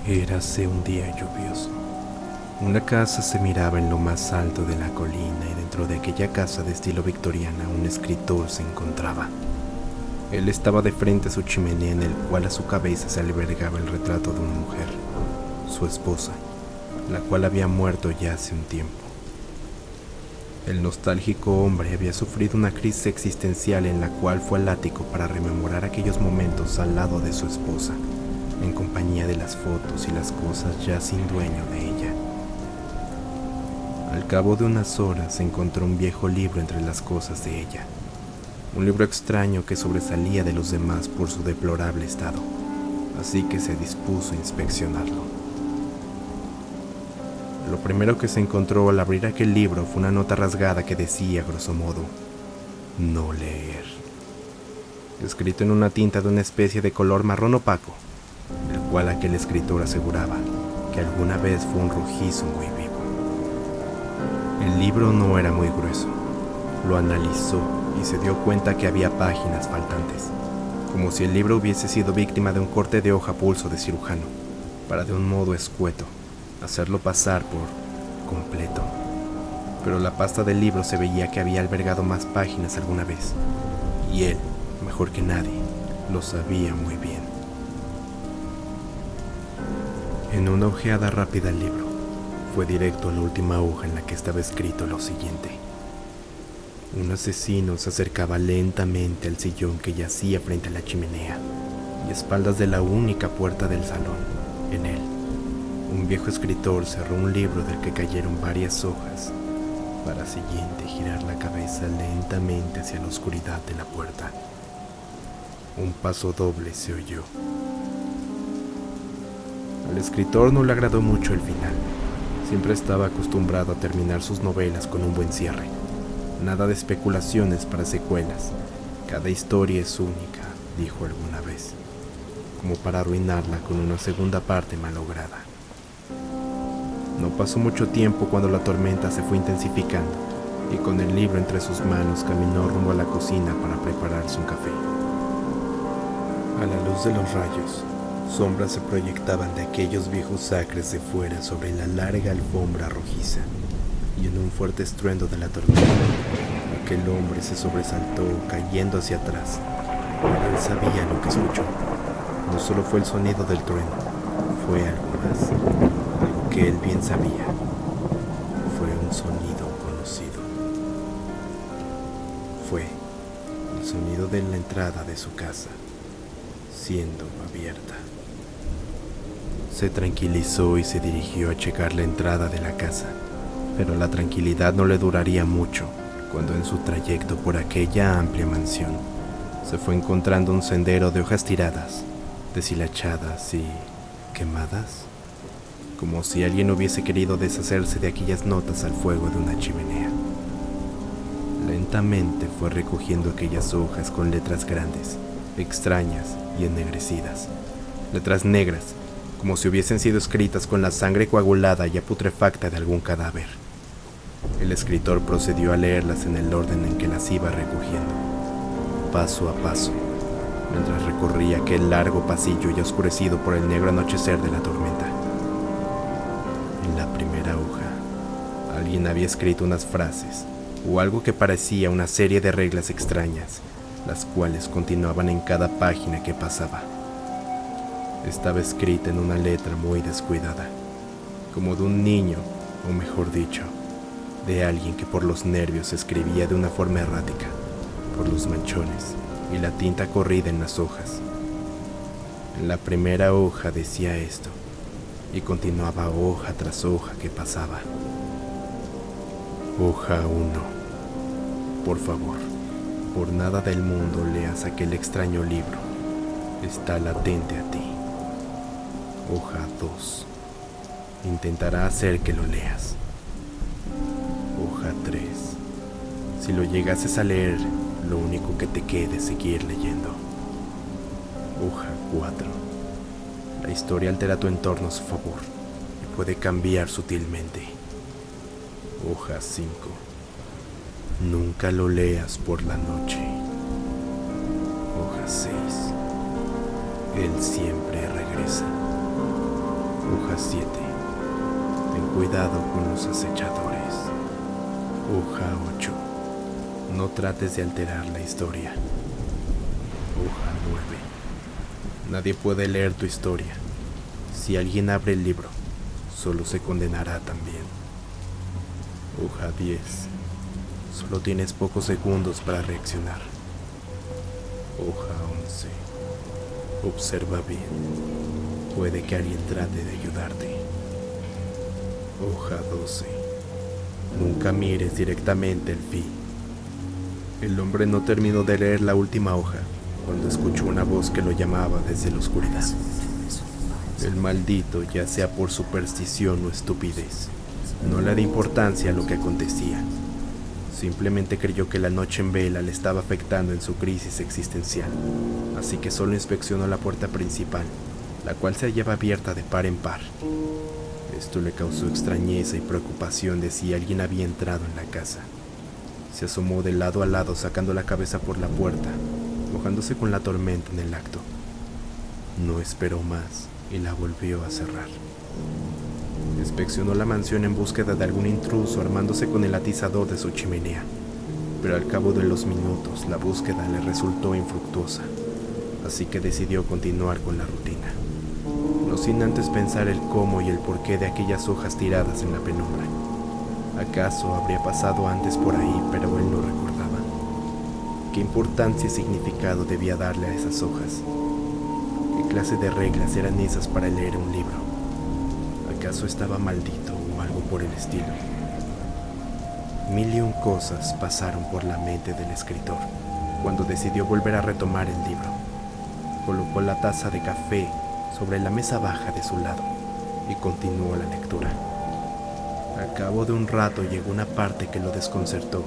Érase un día lluvioso. Una casa se miraba en lo más alto de la colina y dentro de aquella casa de estilo victoriana un escritor se encontraba. Él estaba de frente a su chimenea en el cual a su cabeza se albergaba el retrato de una mujer, su esposa, la cual había muerto ya hace un tiempo. El nostálgico hombre había sufrido una crisis existencial en la cual fue al ático para rememorar aquellos momentos al lado de su esposa, en compañía de las fotos y las cosas ya sin dueño de ella. Al cabo de unas horas se encontró un viejo libro entre las cosas de ella, un libro extraño que sobresalía de los demás por su deplorable estado, así que se dispuso a inspeccionarlo. Lo primero que se encontró al abrir aquel libro fue una nota rasgada que decía, grosso modo, no leer, escrito en una tinta de una especie de color marrón opaco, el cual aquel escritor aseguraba que alguna vez fue un rojizo muy vivo. El libro no era muy grueso. Lo analizó y se dio cuenta que había páginas faltantes, como si el libro hubiese sido víctima de un corte de hoja a pulso de cirujano, para de un modo escueto hacerlo pasar por completo. Pero la pasta del libro se veía que había albergado más páginas alguna vez, y él, mejor que nadie, lo sabía muy bien. En una ojeada rápida al libro, fue directo a la última hoja en la que estaba escrito lo siguiente. Un asesino se acercaba lentamente al sillón que yacía frente a la chimenea y a espaldas de la única puerta del salón. En él, un viejo escritor cerró un libro del que cayeron varias hojas, para siguiente girar la cabeza lentamente hacia la oscuridad de la puerta. Un paso doble se oyó. Al escritor no le agradó mucho el final. Siempre estaba acostumbrado a terminar sus novelas con un buen cierre. Nada de especulaciones para secuelas. Cada historia es única, dijo alguna vez, como para arruinarla con una segunda parte malograda. No pasó mucho tiempo cuando la tormenta se fue intensificando y con el libro entre sus manos caminó rumbo a la cocina para prepararse un café. A la luz de los rayos, sombras se proyectaban de aquellos viejos acres de fuera sobre la larga alfombra rojiza, y en un fuerte estruendo de la tormenta, aquel hombre se sobresaltó cayendo hacia atrás. Él sabía lo que escuchó. No solo fue el sonido del trueno, fue algo más, algo que él bien sabía. Fue un sonido conocido. Fue el sonido de la entrada de su casa, siendo abierta. Se tranquilizó y se dirigió a checar la entrada de la casa, pero la tranquilidad no le duraría mucho cuando en su trayecto por aquella amplia mansión se fue encontrando un sendero de hojas tiradas, deshilachadas y quemadas, como si alguien hubiese querido deshacerse de aquellas notas al fuego de una chimenea. Lentamente fue recogiendo aquellas hojas con letras grandes, extrañas y ennegrecidas, letras negras, como si hubiesen sido escritas con la sangre coagulada y putrefacta de algún cadáver. El escritor procedió a leerlas en el orden en que las iba recogiendo, paso a paso, mientras recorría aquel largo pasillo ya oscurecido por el negro anochecer de la tormenta. En la primera hoja, alguien había escrito unas frases, o algo que parecía una serie de reglas extrañas, las cuales continuaban en cada página que pasaba. Estaba escrita en una letra muy descuidada, como de un niño, o mejor dicho, de alguien que por los nervios escribía de una forma errática, por los manchones y la tinta corrida en las hojas. En la primera hoja decía esto, y continuaba hoja tras hoja que pasaba. Hoja 1. Por favor, por nada del mundo leas aquel extraño libro. Está latente a ti. Hoja 2. Intentará hacer que lo leas. Hoja 3. Si lo llegases a leer, lo único que te quede es seguir leyendo. Hoja 4. La historia altera tu entorno a su favor y puede cambiar sutilmente. Hoja 5. Nunca lo leas por la noche. Hoja 6. Él siempre regresa. 7. Ten cuidado con los acechadores. Hoja 8. No trates de alterar la historia. Hoja 9. Nadie puede leer tu historia. Si alguien abre el libro, solo se condenará también. Hoja 10. Solo tienes pocos segundos para reaccionar. Hoja 11. Observa bien. Puede que alguien trate de ayudarte. Hoja 12. Nunca mires directamente el fin. El hombre no terminó de leer la última hoja cuando escuchó una voz que lo llamaba desde la oscuridad. El maldito, ya sea por superstición o estupidez, no le dio importancia a lo que acontecía. Simplemente creyó que la noche en vela le estaba afectando en su crisis existencial, así que solo inspeccionó la puerta principal, la cual se hallaba abierta de par en par. Esto le causó extrañeza y preocupación de si alguien había entrado en la casa. Se asomó de lado a lado sacando la cabeza por la puerta, mojándose con la tormenta en el acto. No esperó más y la volvió a cerrar. Inspeccionó la mansión en búsqueda de algún intruso armándose con el atizador de su chimenea, pero al cabo de los minutos la búsqueda le resultó infructuosa, así que decidió continuar con la rutina, no sin antes pensar el cómo y el porqué de aquellas hojas tiradas en la penumbra. ¿Acaso habría pasado antes por ahí, pero él no recordaba? ¿Qué importancia y significado debía darle a esas hojas? ¿Qué clase de reglas eran esas para leer un libro? ¿Acaso estaba maldito o algo por el estilo? Mil y un cosas pasaron por la mente del escritor cuando decidió volver a retomar el libro. Colocó la taza de café sobre la mesa baja de su lado y continuó la lectura. Al cabo de un rato llegó una parte que lo desconcertó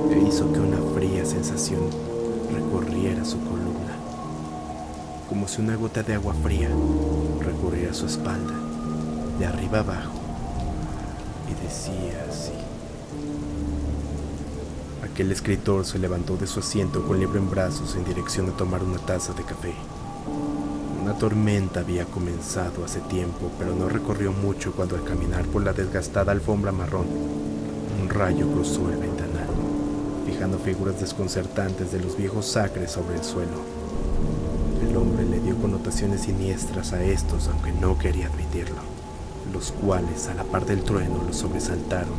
e hizo que una fría sensación recorriera su columna, como si una gota de agua fría recorriera su espalda de arriba abajo, y decía así. Aquel escritor se levantó de su asiento con el libro en brazos en dirección a tomar una taza de café. Una tormenta había comenzado hace tiempo, pero no recorrió mucho cuando al caminar por la desgastada alfombra marrón, un rayo cruzó el ventanal, fijando figuras desconcertantes de los viejos sacres sobre el suelo. El hombre le dio connotaciones siniestras a estos, aunque no quería admitirlo, los cuales, a la par del trueno, lo sobresaltaron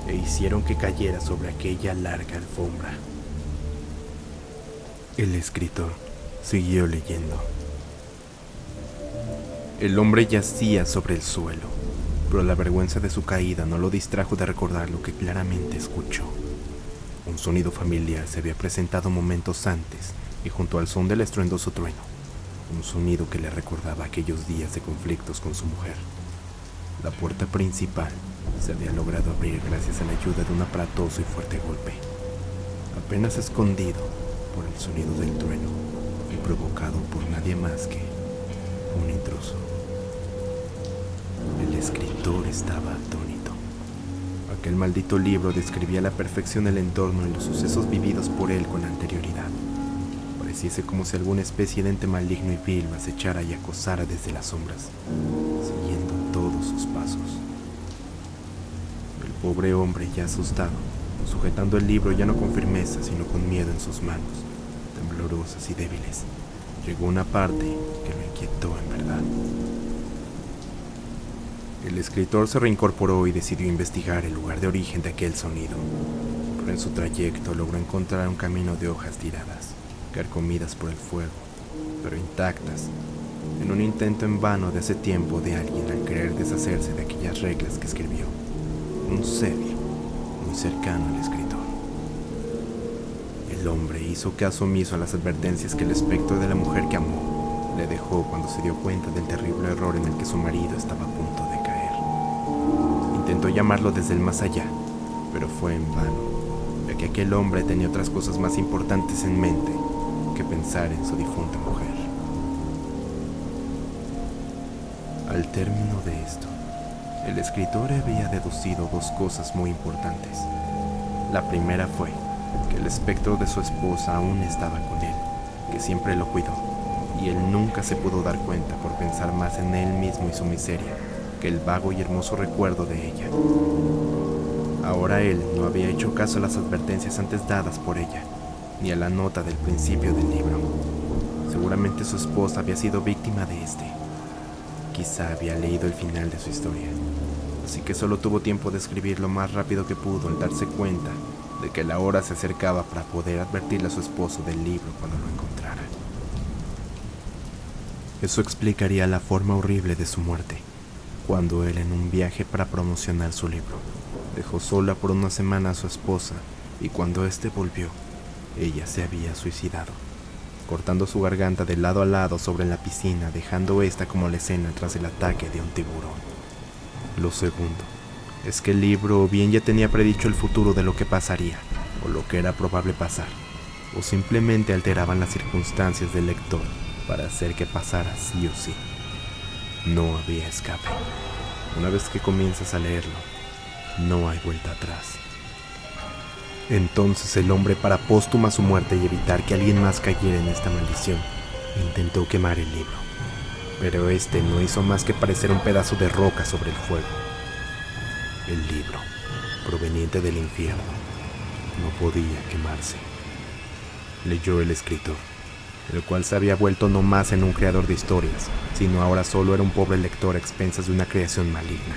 e hicieron que cayera sobre aquella larga alfombra. El escritor siguió leyendo. El hombre yacía sobre el suelo, pero la vergüenza de su caída no lo distrajo de recordar lo que claramente escuchó. Un sonido familiar se había presentado momentos antes y junto al son del estruendoso trueno, un sonido que le recordaba aquellos días de conflictos con su mujer. La puerta principal se había logrado abrir gracias a la ayuda de un aparatoso y fuerte golpe, apenas escondido por el sonido del trueno y provocado por nadie más que un intruso. El escritor estaba atónito. Aquel maldito libro describía a la perfección el entorno y los sucesos vividos por él con anterioridad. Pareciese como si alguna especie de ente maligno y vil lo acechara y acosara desde las sombras, siguiendo todos sus pasos. El pobre hombre, ya asustado, sujetando el libro ya no con firmeza, sino con miedo en sus manos, temblorosas y débiles, llegó a una parte que lo inquietó en verdad. El escritor se reincorporó y decidió investigar el lugar de origen de aquel sonido, pero en su trayecto logró encontrar un camino de hojas tiradas, carcomidas por el fuego, pero intactas, en un intento en vano de hace tiempo de alguien al querer deshacerse de aquellas reglas que escribió, un ser muy cercano al escritor. El hombre hizo caso omiso a las advertencias que el espectro de la mujer que amó le dejó cuando se dio cuenta del terrible error en el que su marido estaba a punto de caer. Intentó llamarlo desde el más allá, pero fue en vano, ya que aquel hombre tenía otras cosas más importantes en mente que pensar en su difunta mujer. Al término de esto, el escritor había deducido dos cosas muy importantes. La primera fue que el espectro de su esposa aún estaba con él, que siempre lo cuidó, y él nunca se pudo dar cuenta por pensar más en él mismo y su miseria que el vago y hermoso recuerdo de ella. Ahora él no había hecho caso a las advertencias antes dadas por ella, ni a la nota del principio del libro. Seguramente su esposa había sido víctima de este. Quizá había leído el final de su historia, así que solo tuvo tiempo de escribir lo más rápido que pudo al darse cuenta de que la hora se acercaba para poder advertirle a su esposo del libro cuando lo encontrara. Eso explicaría la forma horrible de su muerte, cuando él, en un viaje para promocionar su libro, dejó sola por una semana a su esposa, y cuando éste volvió, ella se había suicidado, cortando su garganta de lado a lado sobre la piscina, dejando esta como la escena tras el ataque de un tiburón. Lo segundo es que el libro o bien ya tenía predicho el futuro de lo que pasaría, o lo que era probable pasar, o simplemente alteraban las circunstancias del lector para hacer que pasara sí o sí. No había escape. Una vez que comienzas a leerlo, no hay vuelta atrás. Entonces el hombre, para póstuma su muerte y evitar que alguien más cayera en esta maldición, intentó quemar el libro, pero este no hizo más que parecer un pedazo de roca sobre el fuego. El libro, proveniente del infierno, no podía quemarse. Leyó el escritor, el cual se había vuelto no más en un creador de historias, sino ahora solo era un pobre lector a expensas de una creación maligna,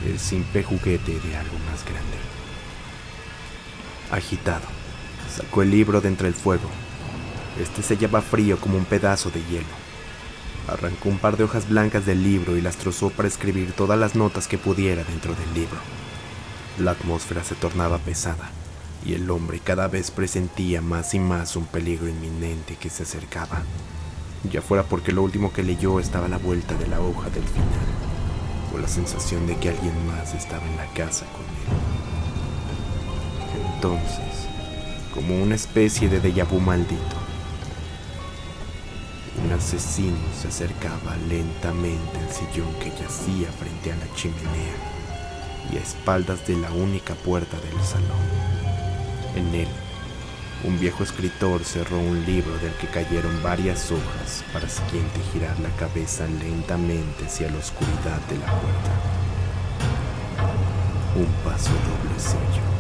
el simple juguete de algo más grande. Agitado, sacó el libro de entre el fuego. Este se hallaba frío como un pedazo de hielo. Arrancó un par de hojas blancas del libro y las trozó para escribir todas las notas que pudiera dentro del libro. La atmósfera se tornaba pesada, y el hombre cada vez presentía más y más un peligro inminente que se acercaba, ya fuera porque lo último que leyó estaba a la vuelta de la hoja del final, o la sensación de que alguien más estaba en la casa con él. Entonces, como una especie de déjà vu maldito, un asesino se acercaba lentamente al sillón que yacía frente a la chimenea y a espaldas de la única puerta del salón. En él, un viejo escritor cerró un libro del que cayeron varias hojas para siguiente girar la cabeza lentamente hacia la oscuridad de la puerta. Un paso doble sello.